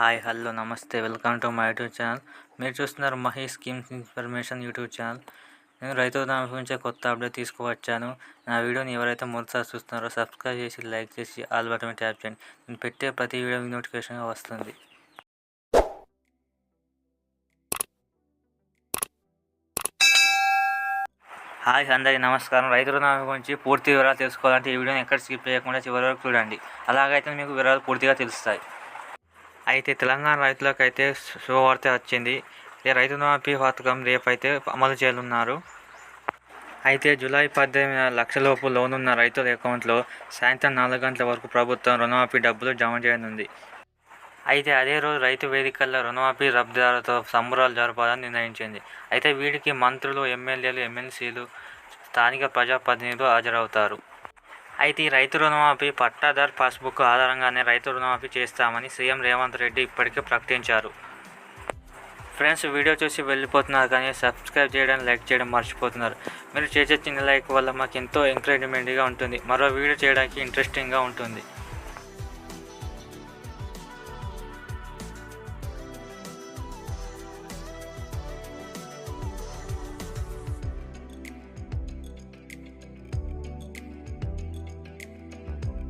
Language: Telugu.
హాయ్ హలో నమస్తే welcome to my YouTube channel. మీరు చూస్తున్నారు Mahi schemes information YouTube channel. నేను రైతు రుణమాఫీ గురించి కొత్త అప్డేట్ తీసుకువచ్చాను. నా వీడియోని ఎవరైతే మొదటిసారి చూస్తున్నారో సబ్స్క్రైబ్ చేసి లైక్ చేసి ఆల్ బటన్ ట్యాప్ చేయండి. నేను పెట్టే ప్రతి వీడియో నోటిఫికేషన్గా వస్తుంది. హాయ్ అందరికీ నమస్కారం. రైతు రుణమాఫీ గురించి పూర్తి వివరాలు తెలుసుకోవాలంటే ఈ వీడియోని ఎక్కడ స్కిప్ చేయకుండా చివరి వరకు చూడండి. అలాగైతే మీకు వివరాలు పూర్తిగా తెలుస్తాయి. అయితే తెలంగాణ రైతులకైతే శుభవార్త వచ్చింది. రైతు రుణమాఫీ పథకం రేపైతే అమలు చేయనున్నారు. అయితే జూలై 18 లక్షలలోపు లోన్ ఉన్న రైతుల అకౌంట్లో సాయంత్రం 4 గంటల వరకు ప్రభుత్వం రుణమాఫీ డబ్బులు జమ చేయనుంది. అయితే అదే రోజు రైతు వేదికల్లో రుణమాఫీ లబ్ధిదారులతో సంబరాలు జరపాలని నిర్ణయించింది. అయితే వీటికి మంత్రులు, ఎమ్మెల్యేలు, ఎమ్మెల్సీలు, స్థానిక ప్రజాప్రతినిధులు హాజరవుతారు. అయితే ఈ రైతు రుణమాఫీ పట్టాదారు పాస్బుక్ ఆధారంగానే రైతు రుణమాఫీ చేస్తామని సీఎం రేవంత్ రెడ్డి ఇప్పటికే ప్రకటించారు. ఫ్రెండ్స్, వీడియో చూసి వెళ్ళిపోతున్నారు కానీ సబ్స్క్రైబ్ చేయడం, లైక్ చేయడం మర్చిపోతున్నారు. మీరు చేసే చిన్న లైక్ వల్ల మాకు ఎంతో ఎంకరేజ్మెంట్గా ఉంటుంది, మరో వీడియో చేయడానికి ఇంట్రెస్టింగ్గా ఉంటుంది.